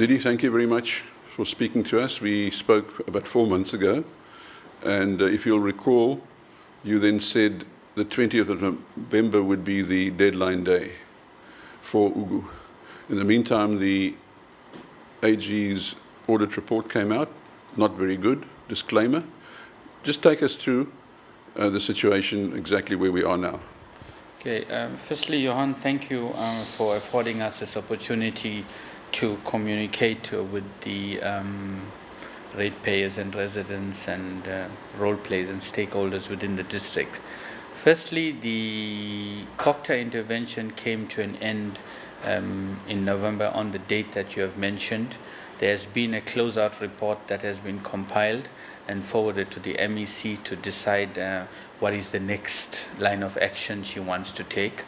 Naidoo, thank you very much for speaking to us. We spoke about 4 months ago, and if you'll recall, you then said the 20th of November would be the deadline day for Ugu. In the meantime, the AG's audit report came out, not very good, disclaimer. Just take us through the situation, exactly where we are now. Okay, firstly, Johan, thank you for affording us this opportunity to communicate with the ratepayers and residents and role players and stakeholders within the district. Firstly, the COCTA intervention came to an end in November on the date that you have mentioned. There has been a closeout report that has been compiled and forwarded to the MEC to decide what is the next line of action she wants to take.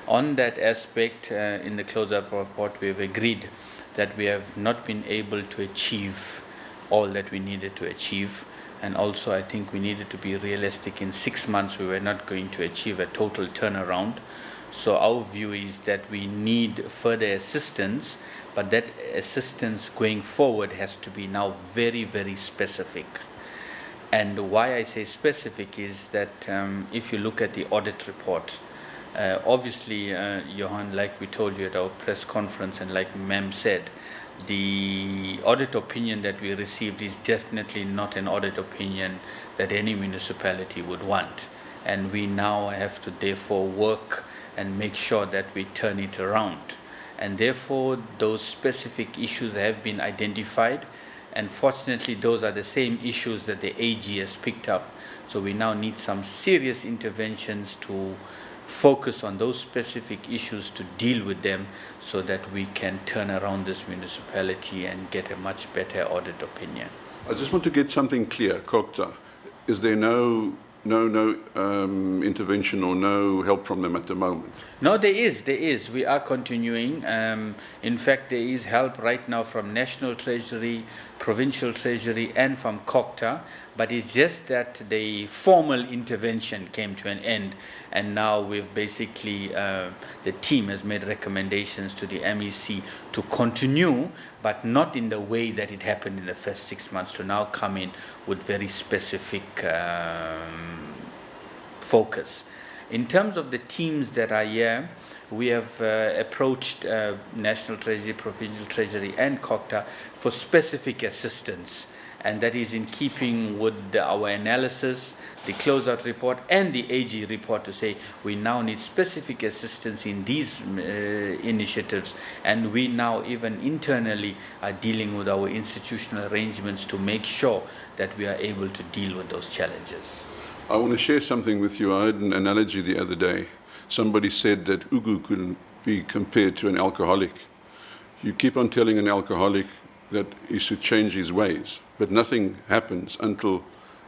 On that aspect, in the closeout report, we have agreed that we have not been able to achieve all that we needed to achieve. And also, I think we needed to be realistic. In 6 months, we were not going to achieve a total turnaround. So our view is that we need further assistance, but that assistance going forward has to be now very, very specific. And why I say specific is that if you look at the audit report, obviously, Johan, like we told you at our press conference and like Ma'am said, the audit opinion that we received is definitely not an audit opinion that any municipality would want. And we now have to therefore work and make sure that we turn it around. And therefore, those specific issues have been identified. And fortunately, those are the same issues that the AG has picked up. So we now need some serious interventions to focus on those specific issues, to deal with them, so that we can turn around this municipality and get a much better audit opinion. I just want to get something clear, COCTA. Is there no intervention or no help from them at the moment? No, there is. We are continuing. In fact, there is help right now from National Treasury, Provincial Treasury, and from COCTA, but it's just that the formal intervention came to an end, and now we've basically, the team has made recommendations to the MEC to continue, but not in the way that it happened in the first 6 months, to now come in with very specific focus. In terms of the teams that are here, we have approached National Treasury, Provincial Treasury, and COCTA for specific assistance, and that is in keeping with our analysis, the closeout report, and the AG report, to say we now need specific assistance in these initiatives, and we now even internally are dealing with our institutional arrangements to make sure that we are able to deal with those challenges. I want to share something with you. I had an analogy the other day. Somebody said that Ugu could be compared to an alcoholic. You keep on telling an alcoholic that he should change his ways, but nothing happens until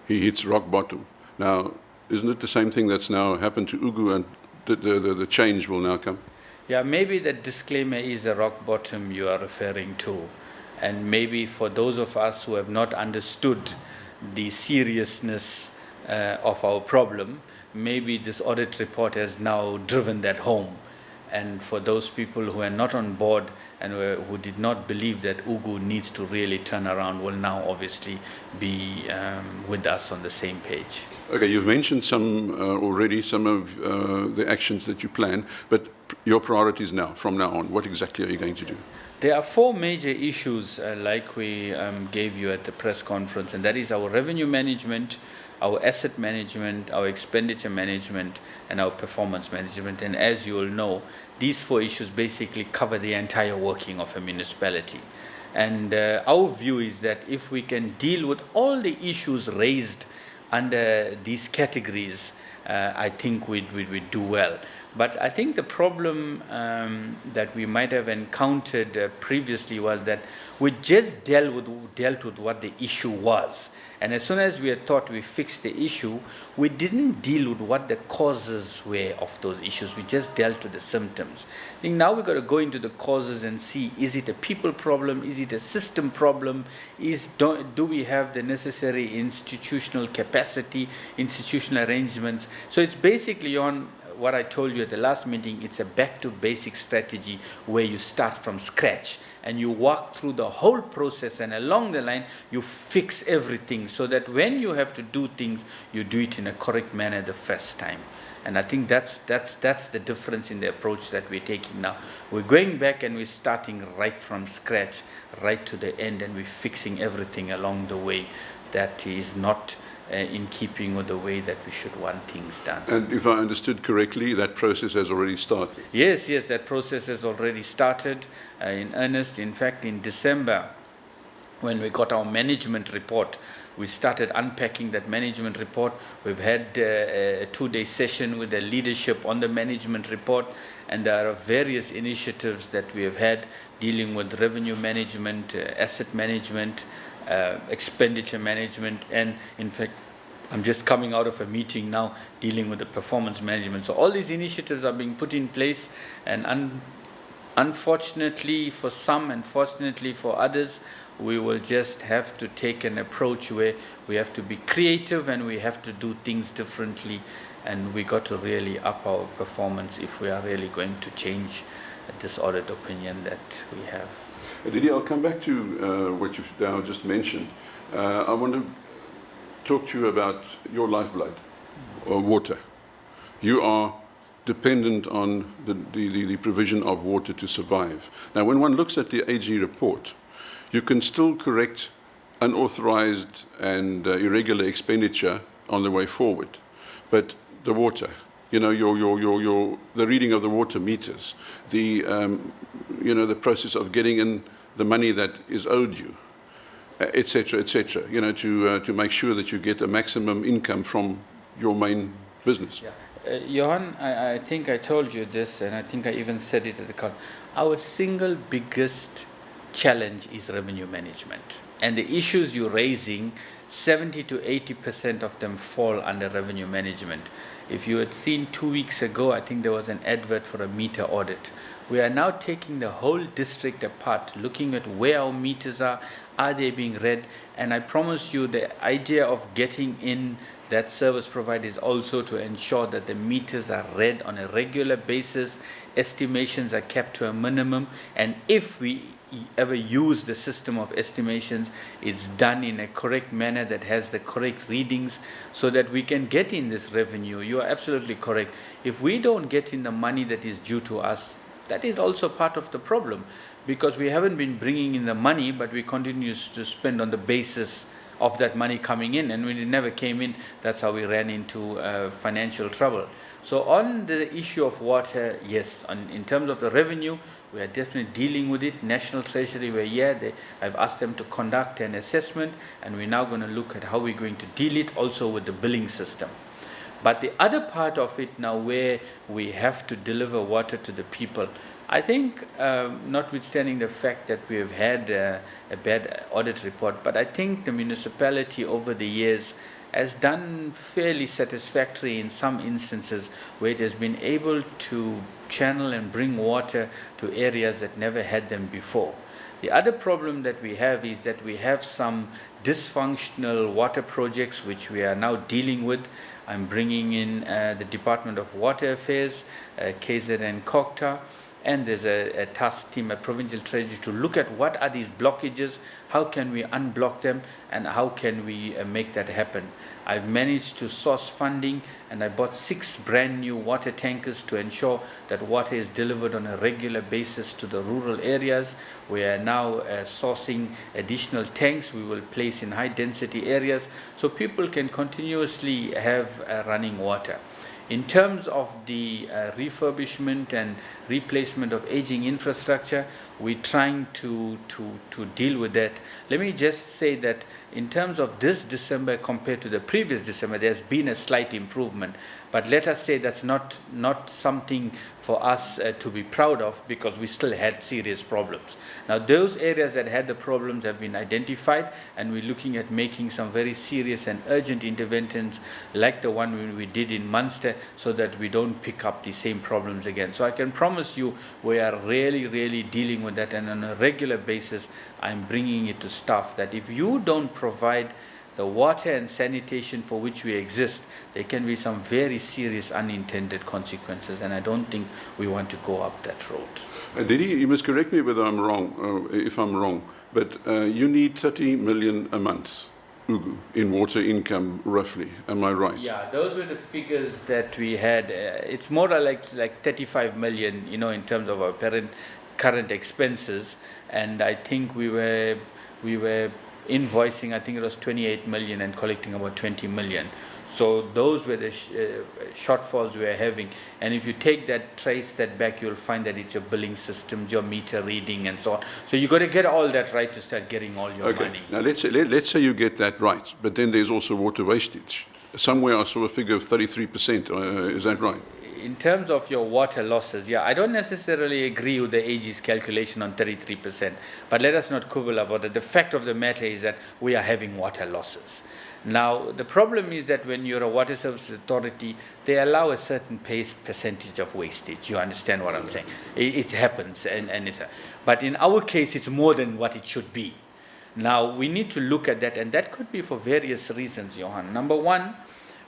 he hits rock bottom. Now, isn't it the same thing that's now happened to Ugu, and the change will now come? Yeah, maybe the disclaimer is the rock bottom you are referring to. And maybe for those of us who have not understood the seriousness of our problem, maybe this audit report has now driven that home. And for those people who are not on board and who did not believe that Ugu needs to really turn around, will now obviously be with us on the same page. Okay, you've mentioned already some of the actions that you plan, but your priorities now, from now on, what exactly are you going to do? There are 4 major issues like we gave you at the press conference, and that is our revenue management, our asset management, our expenditure management, and our performance management. And as you all know, these 4 issues basically cover the entire working of a municipality. And our view is that if we can deal with all the issues raised under these categories, I think we'd do well. But I think the problem that we might have encountered previously was that we just dealt with what the issue was. And as soon as we had thought we fixed the issue, we didn't deal with what the causes were of those issues. We just dealt with the symptoms. I think now we've got to go into the causes and see, is it a people problem? Is it a system problem? Do we have the necessary institutional capacity, institutional arrangements? So it's basically on what I told you at the last meeting, it's a back to basic strategy where you start from scratch and you walk through the whole process, and along the line you fix everything so that when you have to do things, you do it in a correct manner the first time. And I think that's the difference in the approach that we're taking now. We're going back and we're starting right from scratch, right to the end, and we're fixing everything along the way that is not in keeping with the way that we should want things done. And if I understood correctly, that process has already started. Yes, that process has already started in earnest. In fact, in December, when we got our management report, we started unpacking that management report. We've had a 2-day session with the leadership on the management report, and there are various initiatives that we have had dealing with revenue management, asset management, expenditure management, and in fact, I'm just coming out of a meeting now dealing with the performance management. So all these initiatives are being put in place, and unfortunately for some and fortunately for others, we will just have to take an approach where we have to be creative and we have to do things differently, and we got to really up our performance if we are really going to change this audit opinion that we have. Didier, I'll come back to what you've now just mentioned. I want to talk to you about your lifeblood, or water. You are dependent on the provision of water to survive. Now, when one looks at the AG report, you can still correct unauthorized and irregular expenditure on the way forward. But the water, you know, the reading of the water meters, the the process of getting in the money that is owed you, etc., you know, to make sure that you get a maximum income from your main business. Yeah. Johan, I think I told you this, and I think I even said it at the call. Our single biggest challenge is revenue management. And the issues you're raising, 70 to 80% of them fall under revenue management. If you had seen 2 weeks ago, I think there was an advert for a meter audit. We are now taking the whole district apart, looking at where our meters are they being read? And I promise you, the idea of getting in that service provider is also to ensure that the meters are read on a regular basis, estimations are kept to a minimum, and if we ever use the system of estimations, it's done in a correct manner that has the correct readings so that we can get in this revenue. You are absolutely correct. If we don't get in the money that is due to us, that is also part of the problem, because we haven't been bringing in the money, but we continue to spend on the basis of that money coming in, and when it never came in, that's how we ran into financial trouble. So on the issue of water, yes, in terms of the revenue, we are definitely dealing with it. National Treasury were here. I've asked them to conduct an assessment, and we're now going to look at how we're going to deal it also with the billing system. But the other part of it now, where we have to deliver water to the people, I think, notwithstanding the fact that we have had a bad audit report, but I think the municipality over the years has done fairly satisfactory in some instances where it has been able to channel and bring water to areas that never had them before. The other problem that we have is that we have some dysfunctional water projects which we are now dealing with. I'm bringing in the Department of Water Affairs, KZN Kokta, and there's a task team at Provincial Treasury to look at what are these blockages, how can we unblock them, and how can we make that happen. I've managed to source funding, and I bought 6 brand new water tankers to ensure that water is delivered on a regular basis to the rural areas. We are now sourcing additional tanks we will place in high density areas so people can continuously have running water. In terms of the refurbishment and replacement of aging infrastructure, we're trying to deal with that. Let me just say that in terms of this December compared to the previous December, there's been a slight improvement. But let us say that's not something for us to be proud of, because we still had serious problems. Now, those areas that had the problems have been identified, and we're looking at making some very serious and urgent interventions like the one we did in Munster, so that we don't pick up the same problems again. So I can promise you we are really dealing with that, and on a regular basis I'm bringing it to staff that if you don't provide the water and sanitation for which we exist, there can be some very serious unintended consequences, and I don't think we want to go up that road. Didi, you must correct me whether I'm wrong, if I'm wrong, but you need 30 million a month, Ugu, in water income, roughly. Am I right? Yeah, those were the figures that we had. It's more like 35 million, you know, in terms of our current expenses, and I think we were invoicing, I think it was 28 million and collecting about 20 million. So those were the shortfalls we were having. And if you take that, trace that back, you'll find that it's your billing systems, your meter reading, and so on. So you've got to get all that right to start getting all your money. Now let's say you get that right, but then there's also water wastage. Somewhere I saw a figure of 33%. Is that right? In terms of your water losses, yeah, I don't necessarily agree with the AG's calculation on 33%, but let us not quibble about it. The fact of the matter is that we are having water losses. Now, the problem is that when you're a water services authority, they allow a certain percentage of wastage. You understand what I'm saying? It happens, but in our case, it's more than what it should be. Now, we need to look at that, and that could be for various reasons, Johan. Number one,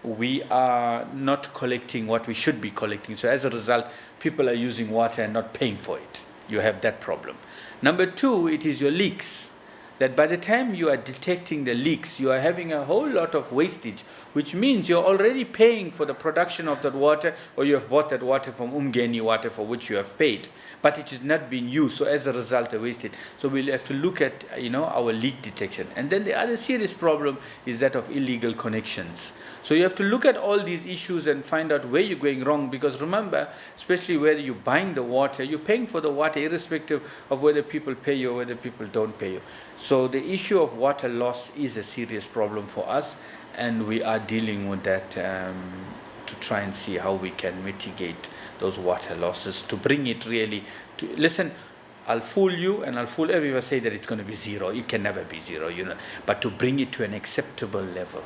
we are not collecting what we should be collecting. So as a result, people are using water and not paying for it. You have that problem. Number two, it is your leaks. That by the time you are detecting the leaks, you are having a whole lot of wastage, which means you're already paying for the production of that water, or you have bought that water from Umgeni Water for which you have paid, but it is not being used. So as a result, a wasted. So we'll have to look at, you know, our leak detection. And then the other serious problem is that of illegal connections. So you have to look at all these issues and find out where you're going wrong, because remember, especially where you're buying the water, you're paying for the water irrespective of whether people pay you or whether people don't pay you. So the issue of water loss is a serious problem for us, and we are dealing with that to try and see how we can mitigate those water losses, to bring it really to, listen, I'll fool you and I'll fool everyone, say that it's going to be zero. It can never be zero, you know, but to bring it to an acceptable level.